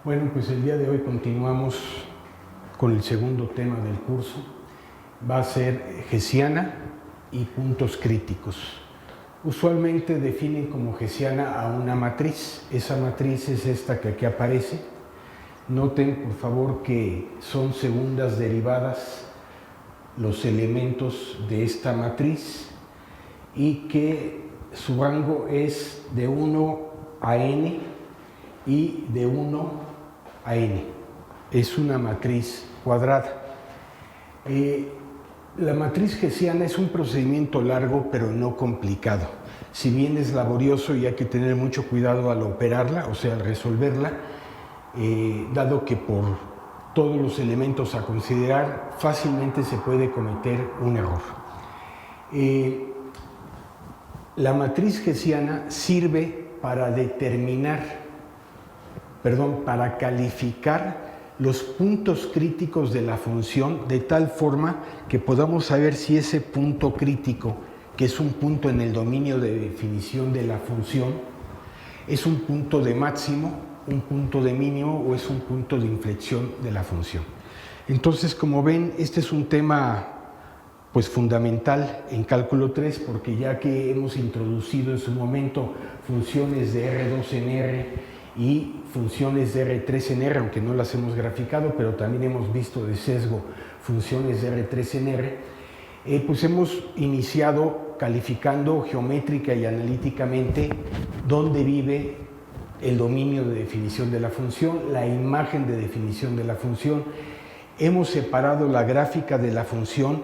Bueno, pues el día de hoy continuamos con el segundo tema del curso. Va a ser hessiana y puntos críticos. Usualmente definen como hessiana a una matriz. Esa matriz es esta que aquí aparece. Noten, por favor, que son segundas derivadas los elementos de esta matriz y que su rango es de 1 a n y de 1 a n. Es una matriz cuadrada. La matriz hessiana es un procedimiento largo pero no complicado. Si bien es laborioso y hay que tener mucho cuidado al operarla, o sea, al resolverla, dado que por todos los elementos a considerar fácilmente se puede cometer un error. La matriz hessiana sirve para para calificar los puntos críticos de la función de tal forma que podamos saber si ese punto crítico, que es un punto en el dominio de definición de la función, es un punto de máximo, un punto de mínimo o es un punto de inflexión de la función. Entonces, como ven, este es un tema pues fundamental en cálculo 3, porque ya que hemos introducido en su momento funciones de R2 en R y funciones de R3 en R, aunque no las hemos graficado, pero también hemos visto de sesgo funciones de R3 en R, pues hemos iniciado calificando geométrica y analíticamente dónde vive el dominio de definición de la función, la imagen de definición de la función. Hemos separado la gráfica de la función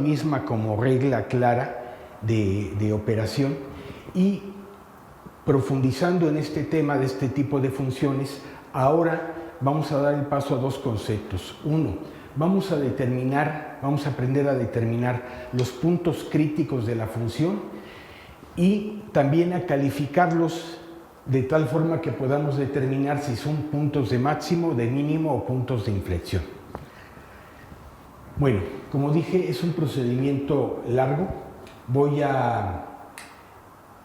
misma como regla clara de operación, y profundizando en este tema de este tipo de funciones, ahora vamos a dar el paso a dos conceptos. Uno, vamos a aprender a determinar los puntos críticos de la función y también a calificarlos de tal forma que podamos determinar si son puntos de máximo, de mínimo o puntos de inflexión. Bueno, como dije, es un procedimiento largo. Voy a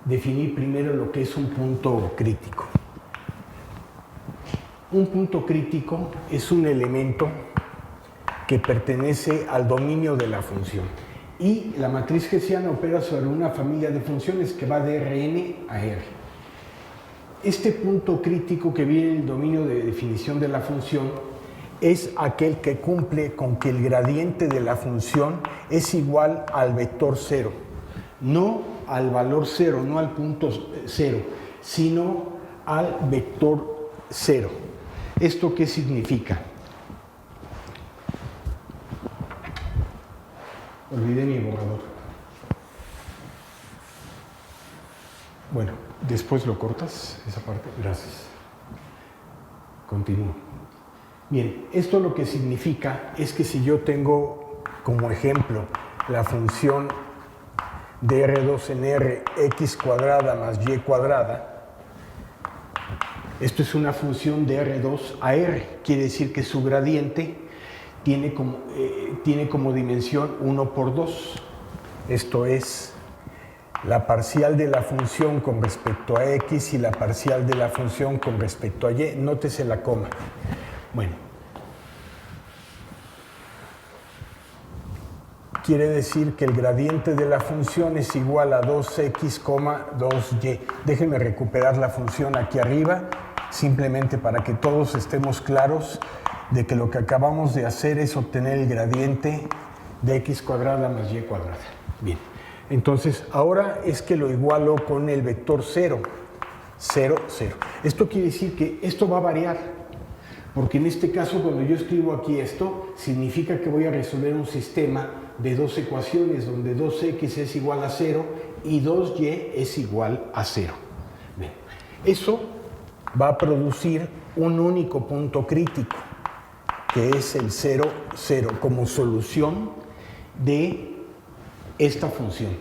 definir primero lo que es un punto crítico. Un punto crítico es un elemento que pertenece al dominio de la función. Y la matriz hessiana opera sobre una familia de funciones que va de Rn a R. Este punto crítico que viene en el dominio de definición de la función es aquel que cumple con que el gradiente de la función es igual al vector 0, no al valor 0, no al punto 0, sino al vector 0. ¿Esto qué significa? Olvidé mi borrador. Bueno, después lo cortas, esa parte. Gracias. Continúo. Bien, esto lo que significa es que si yo tengo como ejemplo la función de R2 en R, x cuadrada más y cuadrada, esto es una función de R2 a R, quiere decir que su gradiente tiene como dimensión 1 por 2, esto es la parcial de la función con respecto a x y la parcial de la función con respecto a y. Nótese la coma. Bueno, quiere decir que el gradiente de la función es igual a 2x, 2y. Déjenme recuperar la función aquí arriba, simplemente para que todos estemos claros de que lo que acabamos de hacer es obtener el gradiente de x cuadrada más y cuadrada. Bien, entonces ahora es que lo igualo con el vector 0, 0, 0. Esto quiere decir que esto va a variar, porque en este caso cuando yo escribo aquí esto, significa que voy a resolver un sistema de dos ecuaciones donde 2x es igual a 0 y 2y es igual a 0. Bien, eso va a producir un único punto crítico, que es el 0, 0, como solución de esta función.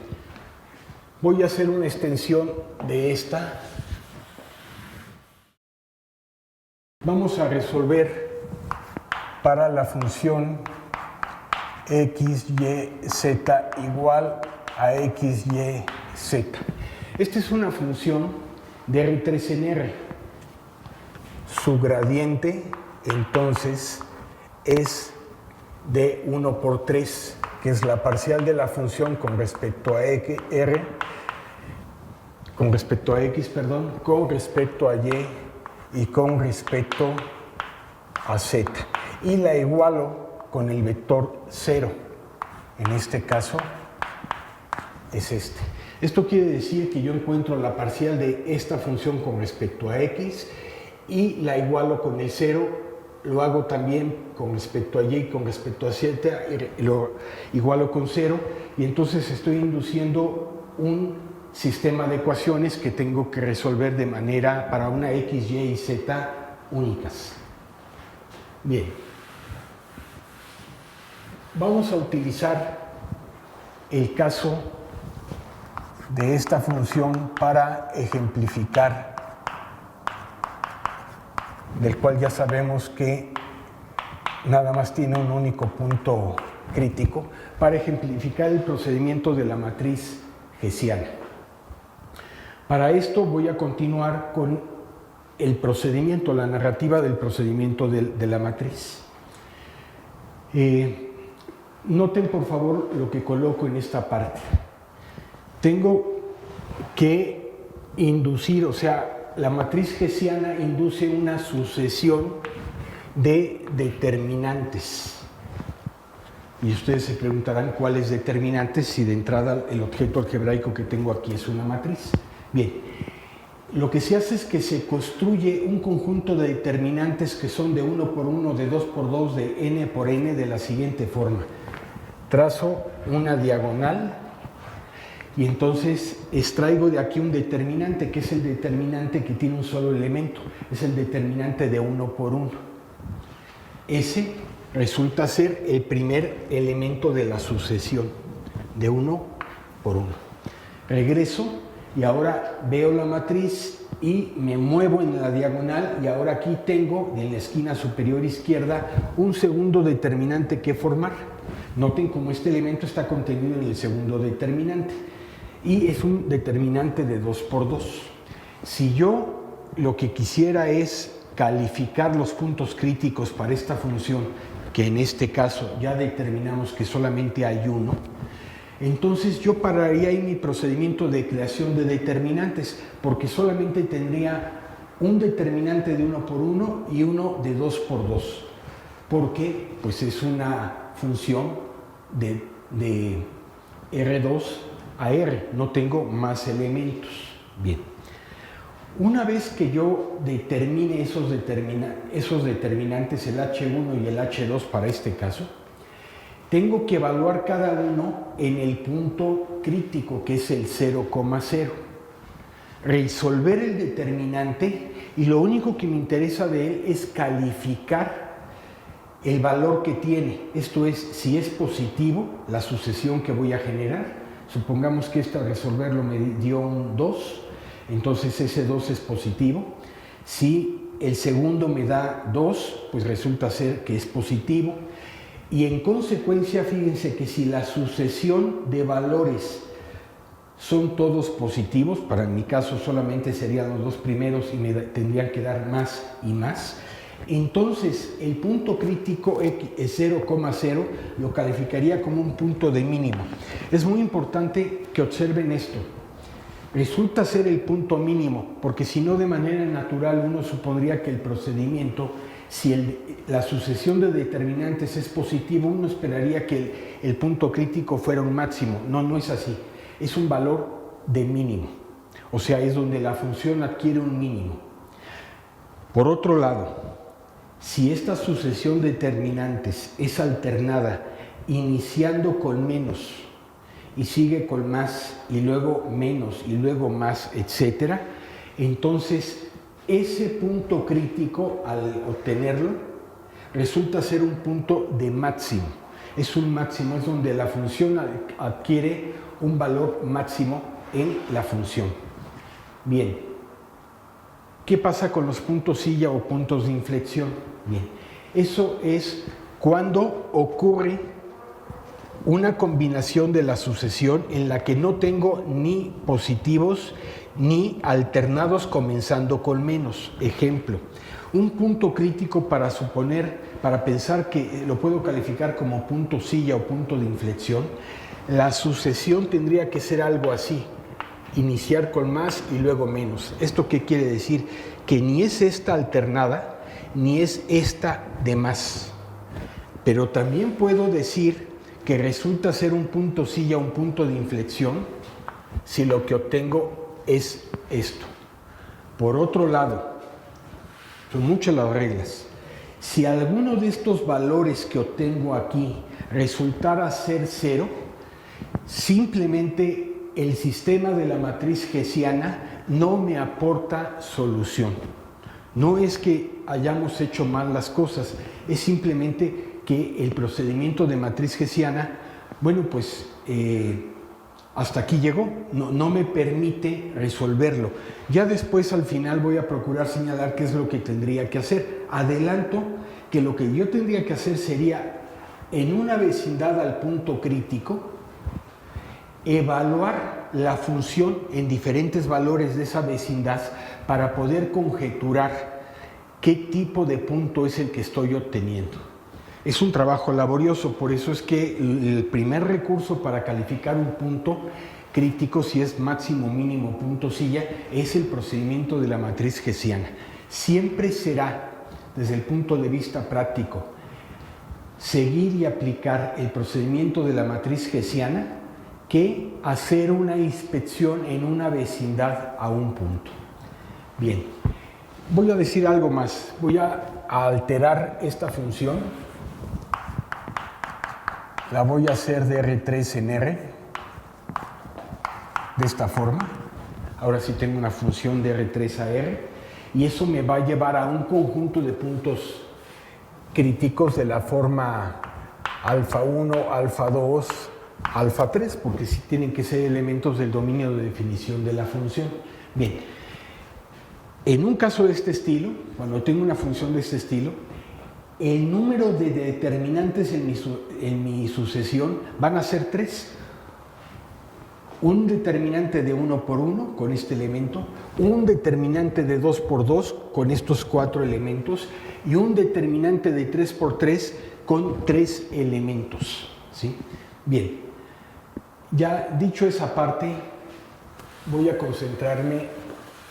Voy a hacer una extensión de esta. Vamos a resolver para la función x, y, z igual a x, y, z. Esta es una función de R3 en R. su gradiente entonces es de 1 por 3, que es la parcial de la función con respecto a x, con respecto a y y con respecto a z. Y la igualo con el vector 0. En este caso es este. Esto quiere decir que yo encuentro la parcial de esta función con respecto a x y la igualo con el 0, lo hago también con respecto a y, con respecto a z, y lo igualo con 0, y entonces estoy induciendo un sistema de ecuaciones que tengo que resolver de manera para una x, y y z únicas. Bien, vamos a utilizar el caso de esta función para ejemplificar, del cual ya sabemos que nada más tiene un único punto crítico, para ejemplificar el procedimiento de la matriz hessiana. Para esto voy a continuar con el procedimiento, la narrativa del procedimiento de la matriz. Noten por favor lo que coloco en esta parte. Tengo que inducir, o sea, la matriz hessiana induce una sucesión de determinantes. Y ustedes se preguntarán cuáles determinantes si de entrada el objeto algebraico que tengo aquí es una matriz. Bien, lo que se hace es que se construye un conjunto de determinantes que son de 1 por 1, de 2 por 2, de n por n, de la siguiente forma. Trazo una diagonal y entonces extraigo de aquí un determinante, que es el determinante que tiene un solo elemento, es el determinante de 1 por 1. Ese resulta ser el primer elemento de la sucesión, de 1 por 1. Regreso y ahora veo la matriz y me muevo en la diagonal, y ahora aquí tengo en la esquina superior izquierda un segundo determinante que formar. Noten cómo este elemento está contenido en el segundo determinante y es un determinante de 2 por 2. Si yo lo que quisiera es calificar los puntos críticos para esta función, que en este caso ya determinamos que solamente hay uno, entonces yo pararía ahí mi procedimiento de creación de determinantes, porque solamente tendría un determinante de 1 por 1 y uno de 2 por 2, porque pues es una función de R2 a R, no tengo más elementos. Bien, una vez que yo determine esos determinantes, el H1 y el H2 para este caso, tengo que evaluar cada uno en el punto crítico, que es el 0,0. Resolver el determinante, y lo único que me interesa de él es calificar el valor que tiene. Esto es, si es positivo la sucesión que voy a generar. Supongamos que esto al resolverlo me dio un 2, entonces ese 2 es positivo. Si el segundo me da 2, pues resulta ser que es positivo. Y en consecuencia, fíjense que si la sucesión de valores son todos positivos, para mi caso solamente serían los dos primeros y me tendrían que dar más y más, entonces el punto crítico 0,0 lo calificaría como un punto de mínimo. Es muy importante que observen esto. Resulta ser el punto mínimo, porque si no, de manera natural uno supondría que el procedimiento, si la sucesión de determinantes es positivo, uno esperaría que el punto crítico fuera un máximo. No, no es así. Es un valor de mínimo. O sea, es donde la función adquiere un mínimo. Por otro lado, si esta sucesión de determinantes es alternada, iniciando con menos y sigue con más y luego menos y luego más, etcétera, entonces ese punto crítico, al obtenerlo, resulta ser un punto de máximo. Es un máximo, es donde la función adquiere un valor máximo en la función. Bien, ¿qué pasa con los puntos silla o puntos de inflexión? Bien, eso es cuando ocurre una combinación de la sucesión en la que no tengo ni positivos ni alternados comenzando con menos. Ejemplo, un punto crítico para pensar que lo puedo calificar como punto silla o punto de inflexión, la sucesión tendría que ser algo así: iniciar con más y luego menos. ¿Esto qué quiere decir? Que ni es esta alternada, ni es esta de más. Pero también puedo decir que resulta ser un punto silla, un punto de inflexión, si lo que obtengo es esto. Por otro lado, son muchas las reglas. Si alguno de estos valores que obtengo aquí resultara ser 0, simplemente el sistema de la matriz hessiana no me aporta solución. No es que hayamos hecho mal las cosas, es simplemente que el procedimiento de matriz hessiana, bueno, pues hasta aquí llegó, no me permite resolverlo. Ya después, al final, voy a procurar señalar qué es lo que tendría que hacer. Adelanto que lo que yo tendría que hacer sería, en una vecindad al punto crítico, evaluar la función en diferentes valores de esa vecindad para poder conjeturar qué tipo de punto es el que estoy obteniendo. Es un trabajo laborioso, por eso es que el primer recurso para calificar un punto crítico, si es máximo, mínimo, punto silla, es el procedimiento de la matriz hessiana. Siempre será, desde el punto de vista práctico, seguir y aplicar el procedimiento de la matriz hessiana que hacer una inspección en una vecindad a un punto. Bien, voy a decir algo más. Voy a alterar esta función. La voy a hacer de R3 en R, de esta forma. Ahora sí tengo una función de R3 a R, y eso me va a llevar a un conjunto de puntos críticos de la forma alfa 1, alfa 2, alfa 3, porque sí tienen que ser elementos del dominio de definición de la función. Bien, en un caso de este estilo, cuando tengo una función de este estilo, el número de determinantes en mi sucesión van a ser 3. Un determinante de 1 por 1 con este elemento, un determinante de 2 por 2 con estos 4 elementos y un determinante de 3 por 3 con 3 elementos. ¿Sí? Bien, ya dicho esa parte, voy a concentrarme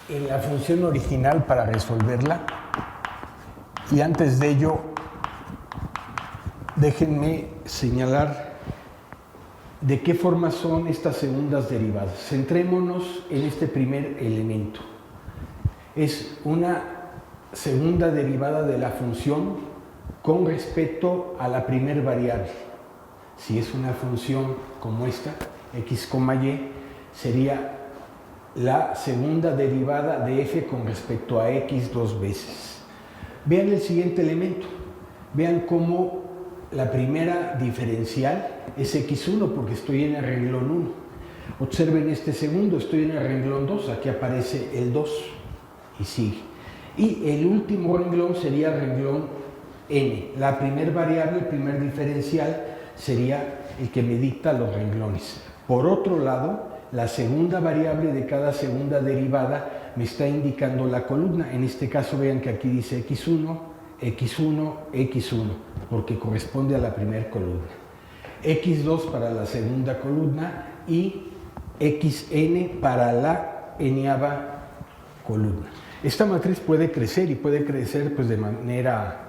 en la función original para resolverla, y antes de ello déjenme señalar de qué forma son estas segundas derivadas. Centrémonos en este primer elemento. Es una segunda derivada de la función con respecto a la primer variable. Si es una función como esta, x, y, sería la segunda derivada de f con respecto a x 2 veces. Vean el siguiente elemento. Vean cómo la primera diferencial es x1 porque estoy en el renglón 1. Observen este segundo, estoy en el renglón 2, aquí aparece el 2 y sigue. Y el último renglón sería el renglón n. La primer variable, el primer diferencial, sería el que me dicta los renglones. Por otro lado, la segunda variable de cada segunda derivada me está indicando la columna. En este caso vean que aquí dice x1, x1, x1, porque corresponde a la primera columna. x2 para la segunda columna y xn para la n-ava columna. Esta matriz puede crecer y puede crecer pues de manera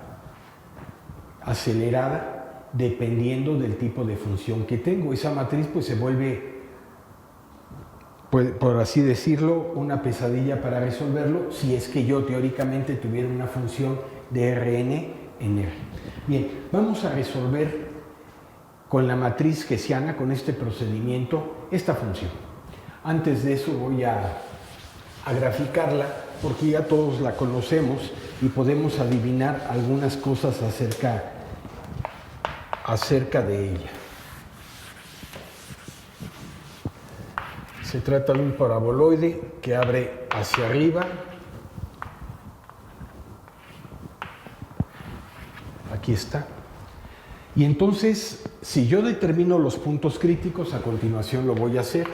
acelerada dependiendo del tipo de función que tengo. Esa matriz pues se vuelve, por así decirlo, una pesadilla para resolverlo si es que yo teóricamente tuviera una función de Rn en R. Bien, vamos a resolver con la matriz hessiana, con este procedimiento, esta función. Antes de eso voy a graficarla porque ya todos la conocemos y podemos adivinar algunas cosas acerca de ella. Se trata de un paraboloide que abre hacia arriba. Aquí está. Y entonces, si yo determino los puntos críticos, a continuación lo voy a hacer.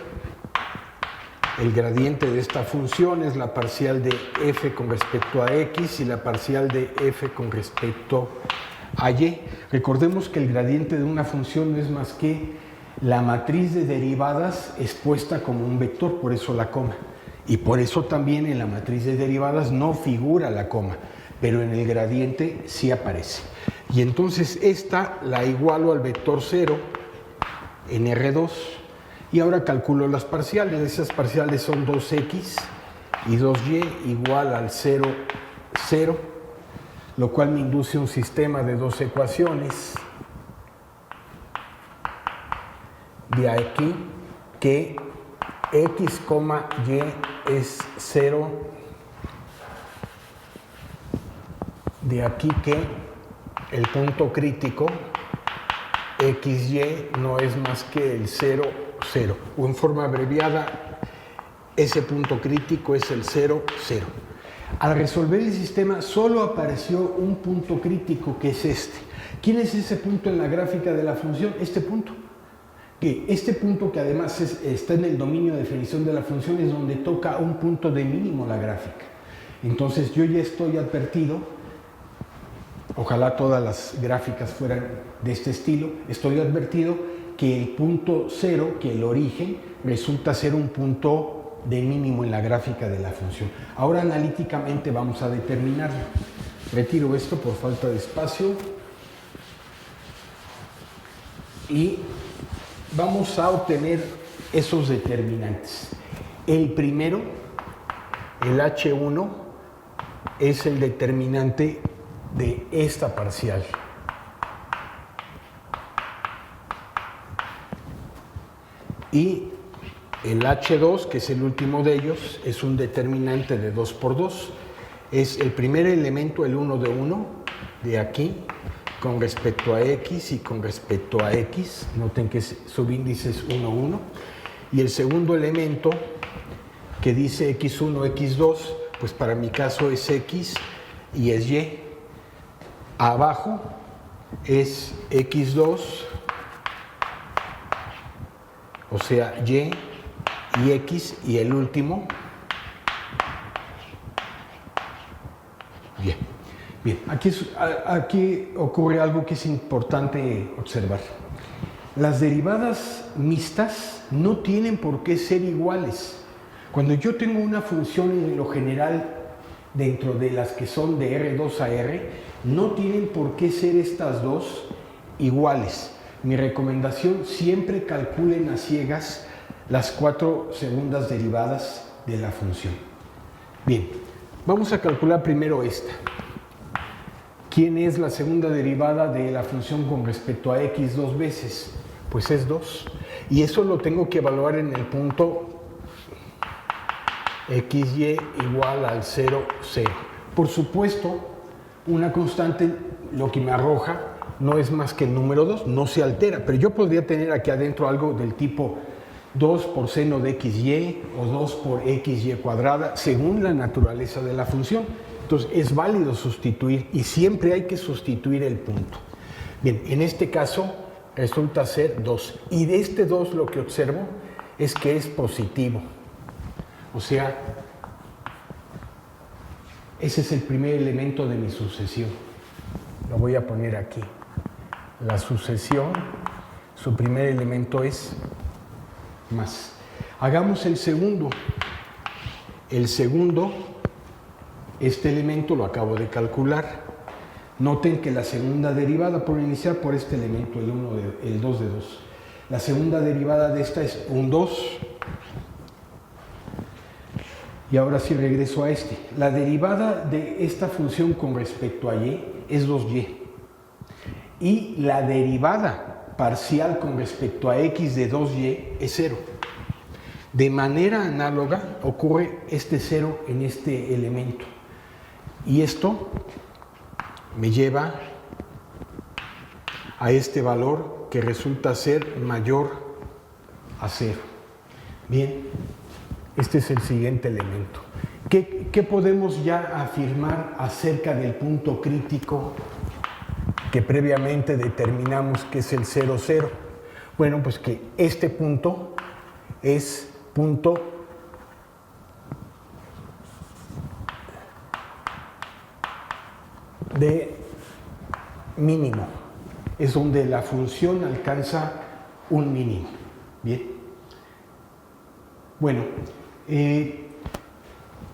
el gradiente de esta función es la parcial de f con respecto a x y la parcial de f con respecto a y. Recordemos que el gradiente de una función no es más que la matriz de derivadas expuesta como un vector, por eso la coma. Y por eso también en la matriz de derivadas no figura la coma, pero en el gradiente sí aparece. Y entonces esta la igualo al vector 0 en R2 y ahora calculo las parciales. Esas parciales son 2x y 2y igual al 0, 0, lo cual me induce un sistema de dos ecuaciones de aquí que x, y es 0, de aquí que el punto crítico xy no es más que el 0, 0, o en forma abreviada, ese punto crítico es el 0, 0. Al resolver el sistema solo apareció un punto crítico, que es este. ¿Quién es ese punto en la gráfica de la función? Este punto. Este punto, que además está en el dominio de definición de la función, es donde toca un punto de mínimo la gráfica. Entonces yo ya estoy advertido, ojalá todas las gráficas fueran de este estilo, estoy advertido que el punto 0, que el origen, resulta ser un punto de mínimo en la gráfica de la función. Ahora analíticamente vamos a determinarlo. Retiro esto por falta de espacio y vamos a obtener esos determinantes. El primero, el H1, es el determinante de esta parcial. Y el H2, que es el último de ellos, es un determinante de 2 por 2. Es el primer elemento, el 1 de 1, de aquí, con respecto a x y con respecto a x. Noten que su subíndice es 1, 1. Y el segundo elemento, que dice x1, x2, pues para mi caso es x y es y. Abajo es x2, o sea, y x, y el último, bien. Bien, aquí ocurre algo que es importante observar. Las derivadas mixtas no tienen por qué ser iguales. Cuando yo tengo una función en lo general dentro de las que son de R2 a R, no tienen por qué ser estas dos iguales. Mi recomendación, siempre calculen a ciegas las 4 segundas derivadas de la función. Bien, vamos a calcular primero esta. ¿Quién es la segunda derivada de la función con respecto a x dos veces? Pues es 2. Y eso lo tengo que evaluar en el punto xy igual al 0, 0. Por supuesto, una constante lo que me arroja no es más que el número 2, no se altera, pero yo podría tener aquí adentro algo del tipo 2 por seno de xy o 2 por xy cuadrada, según la naturaleza de la función. Entonces es válido sustituir y siempre hay que sustituir el punto. Bien, en este caso resulta ser 2. Y de este 2 lo que observo es que es positivo. O sea, ese es el primer elemento de mi sucesión. Lo voy a poner aquí. La sucesión, su primer elemento es más. Hagamos el segundo. El segundo, este elemento lo acabo de calcular. Noten que la segunda derivada, por iniciar por este elemento, el 2 de 2. La segunda derivada de esta es un 2. Y ahora sí regreso a este. La derivada de esta función con respecto a y es 2y. Y la derivada parcial con respecto a x de 2y es 0. De manera análoga ocurre este 0 en este elemento. Y esto me lleva a este valor que resulta ser mayor a 0. Bien, este es el siguiente elemento. ¿Qué podemos ya afirmar acerca del punto crítico que previamente determinamos que es el 0, 0? Bueno, pues que este punto es punto de mínimo. Es donde la función alcanza un mínimo. Bien. Bueno,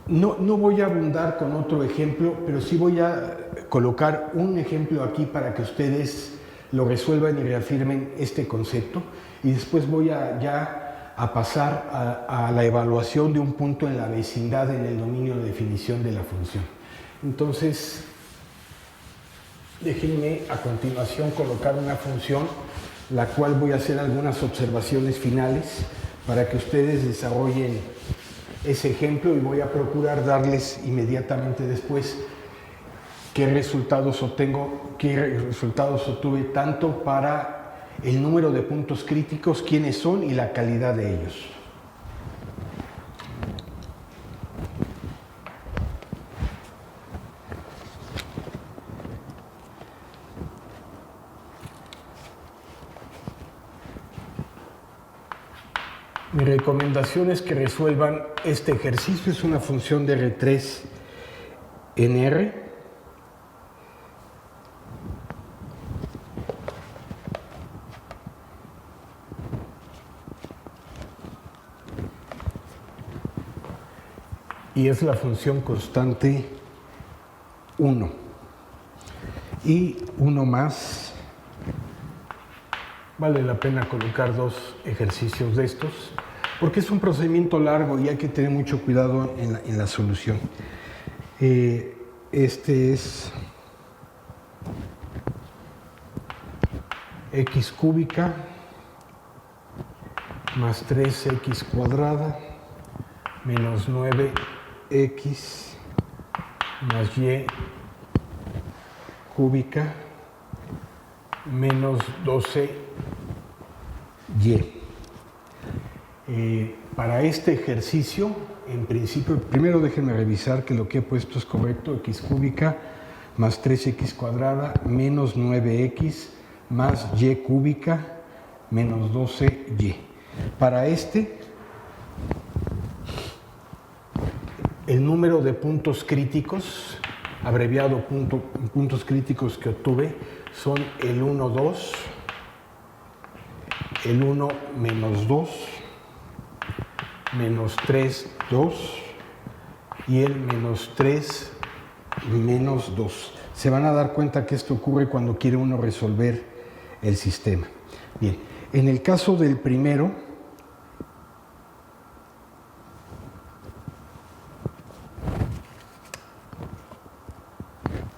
no voy a abundar con otro ejemplo, pero sí voy a colocar un ejemplo aquí para que ustedes lo resuelvan y reafirmen este concepto, y después voy a pasar a la evaluación de un punto en la vecindad en el dominio de definición de la función. Entonces, déjenme a continuación colocar una función, la cual voy a hacer algunas observaciones finales para que ustedes desarrollen ese ejemplo, y voy a procurar darles inmediatamente después qué resultados obtuve tanto para el número de puntos críticos, quiénes son y la calidad de ellos. Mi recomendación es que resuelvan este ejercicio. Es una función de R3 en R. Y es la función constante 1. Y uno más. Vale la pena colocar dos ejercicios de estos, porque es un procedimiento largo y hay que tener mucho cuidado en la solución. Este es x cúbica más 3x cuadrada menos 9x más y cúbica menos 12y. Para este ejercicio, en principio, primero déjenme revisar que lo que he puesto es correcto. X cúbica más 3x cuadrada menos 9x más y cúbica menos 12y. Para este, el número de puntos críticos, abreviado puntos críticos que obtuve, son el 1, 2, el 1 menos 2, menos 3, 2 y el menos 3, menos 2. Se van a dar cuenta que esto ocurre cuando quiere uno resolver el sistema. Bien, en el caso del primero,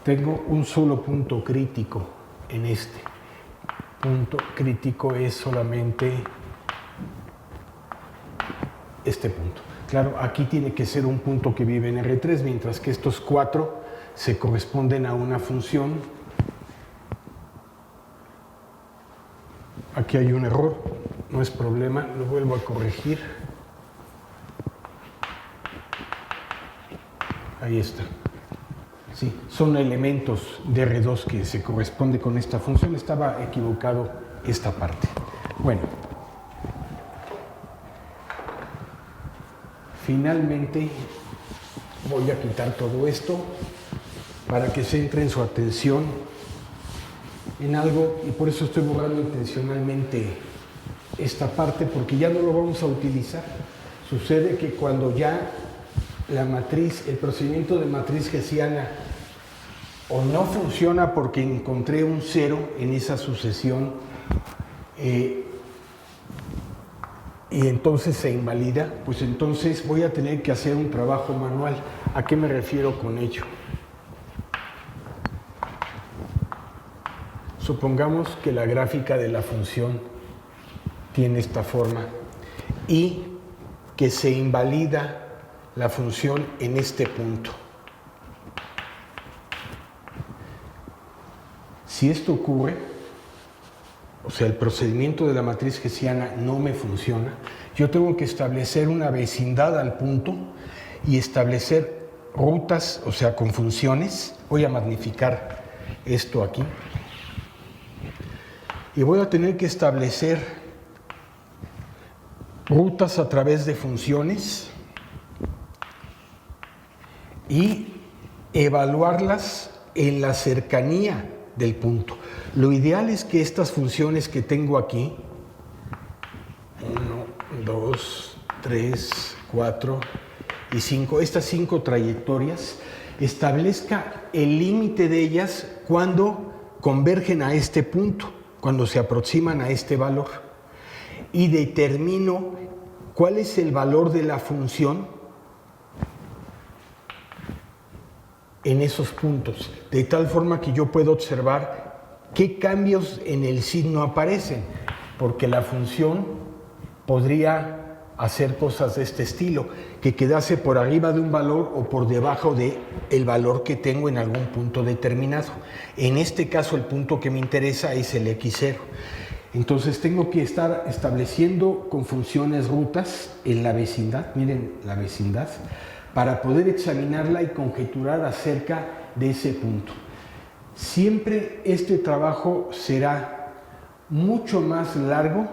tengo un solo punto crítico en este. Punto crítico es solamente este punto. Claro, aquí tiene que ser un punto que vive en R3, mientras que estos 4 se corresponden a una función. Aquí hay un error, no es problema, lo vuelvo a corregir. Ahí está. Sí, son elementos de R2 que se corresponde con esta función. Estaba equivocado esta parte. Bueno. Finalmente voy a quitar todo esto para que centren su atención en algo, y por eso estoy borrando intencionalmente esta parte, porque ya no lo vamos a utilizar. Sucede que cuando ya la matriz, el procedimiento de matriz hessiana o no funciona porque encontré un 0 en esa sucesión, y entonces se invalida, pues entonces voy a tener que hacer un trabajo manual. ¿A qué me refiero con ello? Supongamos que la gráfica de la función tiene esta forma y que se invalida la función en este punto. Si esto ocurre, o sea, el procedimiento de la matriz hessiana no me funciona, yo tengo que establecer una vecindad al punto y establecer rutas, o sea, con funciones. Voy a magnificar esto aquí. Y voy a tener que establecer rutas a través de funciones y evaluarlas en la cercanía del punto. Lo ideal es que estas funciones que tengo aquí, 1, 2, 3, 4 y 5, estas 5 trayectorias, establezca el límite de ellas cuando convergen a este punto, cuando se aproximan a este valor, y determino cuál es el valor de la función en esos puntos, de tal forma que yo puedo observar qué cambios en el signo aparecen, porque la función podría hacer cosas de este estilo, que quedase por arriba de un valor o por debajo del valor que tengo en algún punto determinado. En este caso, el punto que me interesa es el x0. Entonces tengo que estar estableciendo con funciones rutas en la vecindad, miren la vecindad, para poder examinarla y conjeturar acerca de ese punto. Siempre este trabajo será mucho más largo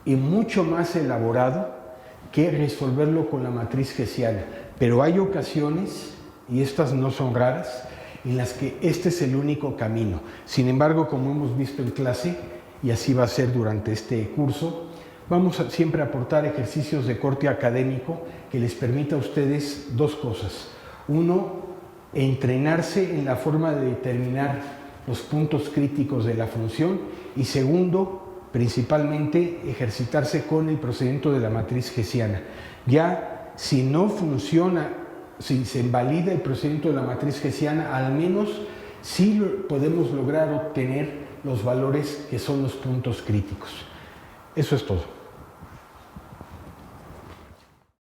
y mucho más elaborado que resolverlo con la matriz hessiana, pero hay ocasiones, y estas no son raras, en las que este es el único camino. Sin embargo, como hemos visto en clase, y así va a ser durante este curso, vamos a siempre aportar ejercicios de corte académico que les permita a ustedes dos cosas. Uno, entrenarse en la forma de determinar los puntos críticos de la función, y segundo, principalmente ejercitarse con el procedimiento de la matriz hessiana. Ya si no funciona, si se invalida el procedimiento de la matriz hessiana, al menos sí podemos lograr obtener los valores que son los puntos críticos. Eso es todo.